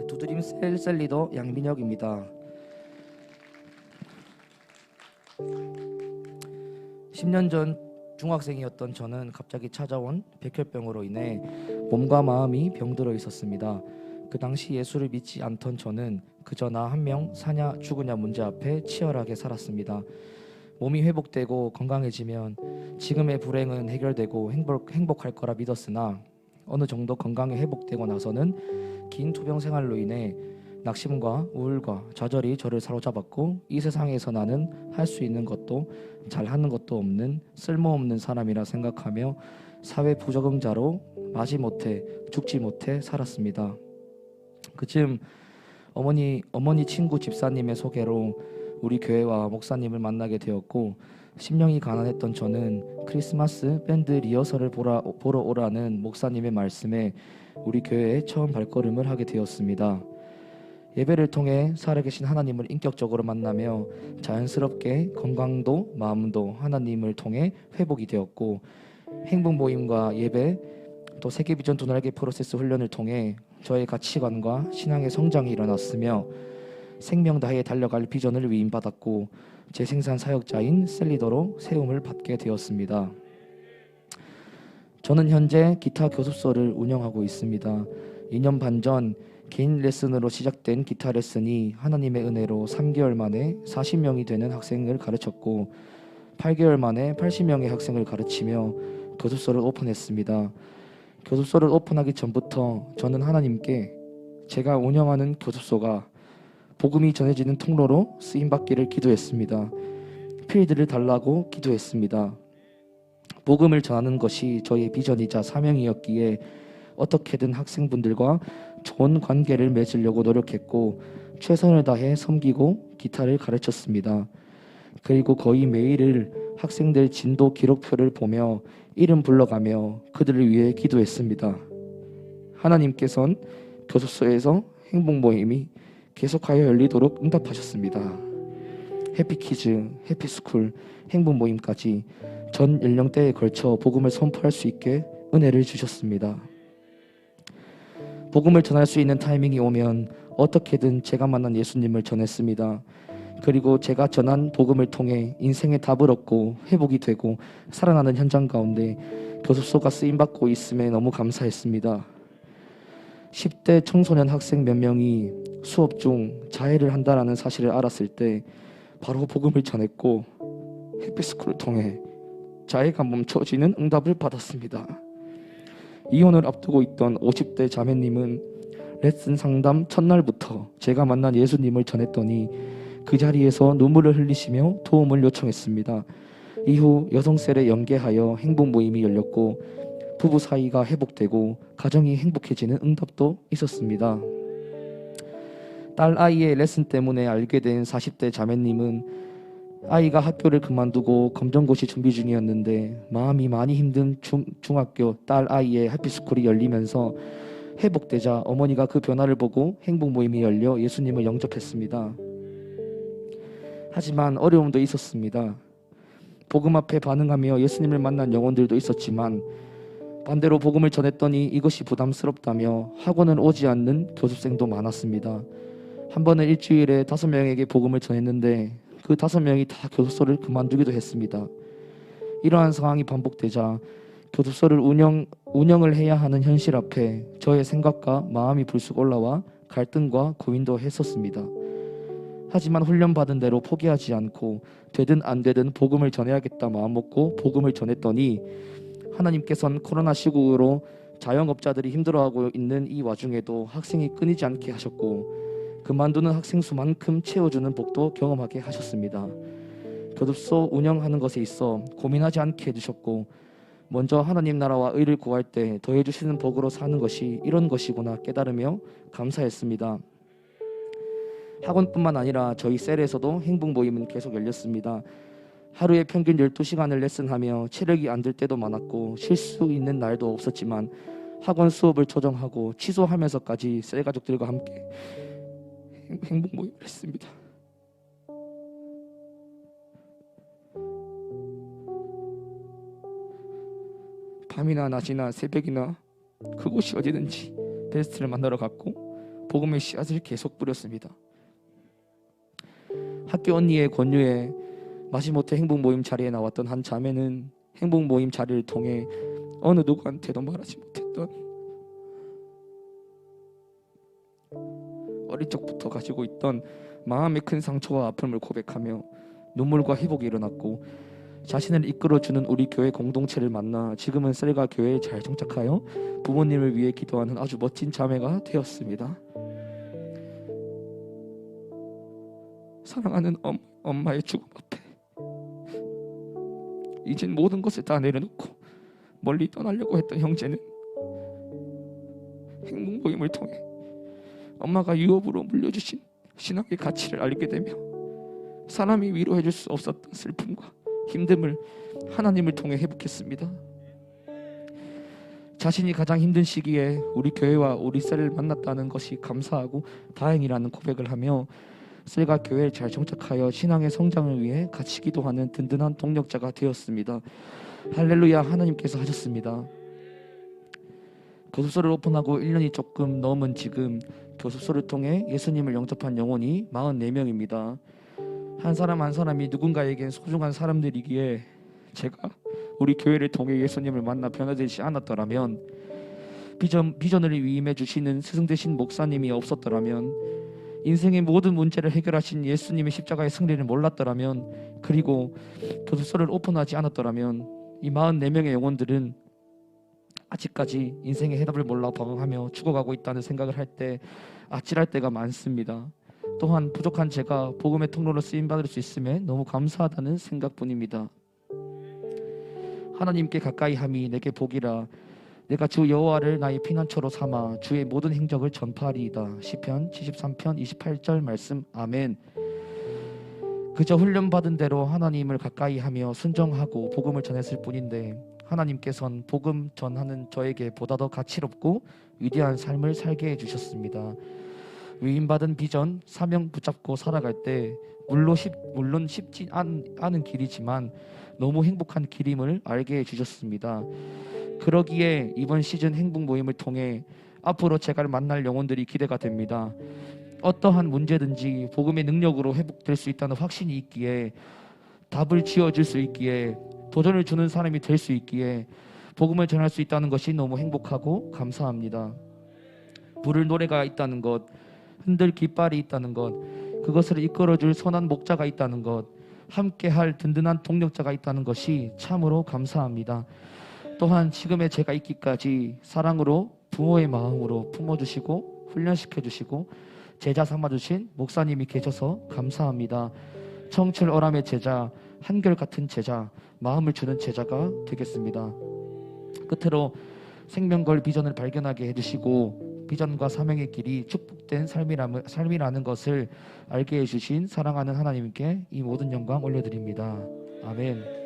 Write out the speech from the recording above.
두드림 셀 리더 양민혁입니다. 10년 전 중학생이었던 저는 갑자기 찾아온 백혈병으로 인해 몸과 마음이 병들어 있었습니다. 그 당시 예수를 믿지 않던 저는 그저 나 한 명 사냐 죽으냐 문제 앞에 치열하게 살았습니다. 몸이 회복되고 건강해지면 지금의 불행은 해결되고 행복할 거라 믿었으나 어느 정도 건강이 회복되고 나서는 긴 투병 생활로 인해 낙심과 우울과 좌절이 저를 사로잡았고 이 세상에서 나는 할 수 있는 것도 잘하는 것도 없는 쓸모없는 사람이라 생각하며 사회 부적응자로 마지못해 죽지 못해 살았습니다. 그쯤 어머니 친구 집사님의 소개로 우리 교회와 목사님을 만나게 되었고 심령이 가난했던 저는 크리스마스 밴드 리허설을 보러 오라는 목사님의 말씀에 우리 교회에 처음 발걸음을 하게 되었습니다. 예배를 통해 살아계신 하나님을 인격적으로 만나며 자연스럽게 건강도 마음도 하나님을 통해 회복이 되었고 행복 모임과 예배 또 세계비전 두 날개 프로세스 훈련을 통해 저의 가치관과 신앙의 성장이 일어났으며 생명 다해 달려갈 비전을 위임받았고 재생산 사역자인 셀리더로 세움을 받게 되었습니다. 저는 현재 기타 교습소를 운영하고 있습니다. 2년 반 전 개인 레슨으로 시작된 기타 레슨이 하나님의 은혜로 3개월 만에 40명이 되는 학생을 가르쳤고 8개월 만에 80명의 학생을 가르치며 교습소를 오픈했습니다. 교습소를 오픈하기 전부터 저는 하나님께 제가 운영하는 교습소가 복음이 전해지는 통로로 쓰임받기를 기도했습니다. 필드를 달라고 기도했습니다. 복음을 전하는 것이 저의 비전이자 사명이었기에 어떻게든 학생분들과 좋은 관계를 맺으려고 노력했고 최선을 다해 섬기고 기타를 가르쳤습니다. 그리고 거의 매일을 학생들 진도 기록표를 보며 이름 불러가며 그들을 위해 기도했습니다. 하나님께선 교습소에서 행복 모임이 계속하여 열리도록 응답하셨습니다. 해피키즈, 해피스쿨, 행복 모임까지 전 연령대에 걸쳐 복음을 선포할 수 있게 은혜를 주셨습니다. 복음을 전할 수 있는 타이밍이 오면 어떻게든 제가 만난 예수님을 전했습니다. 그리고 제가 전한 복음을 통해 인생의 답을 얻고 회복이 되고 살아나는 현장 가운데 교습소가 쓰임받고 있음에 너무 감사했습니다. 10대 청소년 학생 몇 명이 수업 중 자해를 한다라는 사실을 알았을 때 바로 복음을 전했고 해피스쿨을 통해 자해가 멈춰지는 응답을 받았습니다. 이혼을 앞두고 있던 50대 자매님은 레슨 상담 첫날부터 제가 만난 예수님을 전했더니 그 자리에서 눈물을 흘리시며 도움을 요청했습니다. 이후 여성셀에 연계하여 행복 모임이 열렸고 부부 사이가 회복되고 가정이 행복해지는 응답도 있었습니다. 딸 아이의 레슨 때문에 알게 된 40대 자매님은 아이가 학교를 그만두고 검정고시 준비 중이었는데 마음이 많이 힘든 중학교 딸 아이의 해피스쿨이 열리면서 회복되자 어머니가 그 변화를 보고 행복 모임이 열려 예수님을 영접했습니다. 하지만 어려움도 있었습니다. 복음 앞에 반응하며 예수님을 만난 영혼들도 있었지만 반대로 복음을 전했더니 이것이 부담스럽다며 학원을 오지 않는 교습생도 많았습니다. 한 번은 일주일에 5명에게 복음을 전했는데 그 5명이 다 교습소를 그만두기도 했습니다. 이러한 상황이 반복되자 교습소를 운영을 해야 하는 현실 앞에 저의 생각과 마음이 불쑥 올라와 갈등과 고민도 했었습니다. 하지만 훈련받은 대로 포기하지 않고 되든 안 되든 복음을 전해야겠다 마음먹고 복음을 전했더니 하나님께서는 코로나 시국으로 자영업자들이 힘들어하고 있는 이 와중에도 학생이 끊이지 않게 하셨고 그만두는 학생 수만큼 채워주는 복도 경험하게 하셨습니다. 교습소 운영하는 것에 있어 고민하지 않게 해주셨고 먼저 하나님 나라와 의를 구할 때 더해주시는 복으로 사는 것이 이런 것이구나 깨달으며 감사했습니다. 학원뿐만 아니라 저희 셀에서도 행복 모임은 계속 열렸습니다. 하루에 평균 12시간을 레슨하며 체력이 안 될 때도 많았고 쉴 수 있는 날도 없었지만 학원 수업을 조정하고 취소하면서까지 셀 가족들과 함께 행복 모임을 했습니다. 밤이나 낮이나 새벽이나 그곳이 어디든지 베스트를 만나러 갔고 복음의 씨앗을 계속 뿌렸습니다. 학교 언니의 권유에 마지못해 행복 모임 자리에 나왔던 한 자매는 행복 모임 자리를 통해 어느 누구한테도 말하지 못했던 어릴 적부터 가지고 있던 마음의 큰 상처와 아픔을 고백하며 눈물과 회복이 일어났고 자신을 이끌어주는 우리 교회 공동체를 만나 지금은 셀가 교회에 잘 정착하여 부모님을 위해 기도하는 아주 멋진 자매가 되었습니다. 사랑하는 엄마의 죽음 앞에 이젠 모든 것을 다 내려놓고 멀리 떠나려고 했던 형제는 행복 모임을 통해 엄마가 유업으로 물려주신 신앙의 가치를 알게 되며 사람이 위로해줄 수 없었던 슬픔과 힘듦을 하나님을 통해 회복했습니다. 자신이 가장 힘든 시기에 우리 교회와 우리 셀을 만났다는 것이 감사하고 다행이라는 고백을 하며 셀과 교회에 잘 정착하여 신앙의 성장을 위해 같이 기도하는 든든한 동력자가 되었습니다. 할렐루야, 하나님께서 하셨습니다. 교습소를 오픈하고 1년이 조금 넘은 지금 교습소를 통해 예수님을 영접한 영혼이 44명입니다. 한 사람 한 사람이 누군가에겐 소중한 사람들이기에 제가 우리 교회를 통해 예수님을 만나 변화되지 않았더라면, 비전을 위임해 주시는 스승 되신 목사님이 없었더라면, 인생의 모든 문제를 해결하신 예수님의 십자가의 승리를 몰랐더라면, 그리고 교습소를 오픈하지 않았더라면 이 44명의 영혼들은 아직까지 인생의 해답을 몰라 방황하며 죽어가고 있다는 생각을 할 때 아찔할 때가 많습니다. 또한 부족한 제가 복음의 통로로 쓰임받을 수 있음에 너무 감사하다는 생각뿐입니다. 하나님께 가까이 함이 내게 복이라. 내가 주 여호와를 나의 피난처로 삼아 주의 모든 행적을 전파하리이다. 시편 73편 28절 말씀. 아멘. 그저 훈련받은 대로 하나님을 가까이 하며 순종하고 복음을 전했을 뿐인데 하나님께서는 복음 전하는 저에게 보다 더 가치롭고 위대한 삶을 살게 해주셨습니다. 위임받은 비전, 사명 붙잡고 살아갈 때 물론 쉽지 않은 길이지만 너무 행복한 길임을 알게 해주셨습니다. 그러기에 이번 시즌 행복 모임을 통해 앞으로 제가 만날 영혼들이 기대가 됩니다. 어떠한 문제든지 복음의 능력으로 회복될 수 있다는 확신이 있기에, 답을 지어줄 수 있기에, 도전을 주는 사람이 될 수 있기에 복음을 전할 수 있다는 것이 너무 행복하고 감사합니다. 부를 노래가 있다는 것, 흔들 깃발이 있다는 것, 그것을 이끌어줄 선한 목자가 있다는 것, 함께할 든든한 동력자가 있다는 것이 참으로 감사합니다. 또한 지금의 제가 있기까지 사랑으로 부모의 마음으로 품어주시고 훈련시켜주시고 제자 삼아주신 목사님이 계셔서 감사합니다. 청출 어람의 제자, 한결같은 제자, 마음을 주는 제자가 되겠습니다. 끝으로 생명걸 비전을 발견하게 해주시고 비전과 사명의 길이 축복된 삶이라는 것을 알게 해주신 사랑하는 하나님께 이 모든 영광 올려드립니다. 아멘.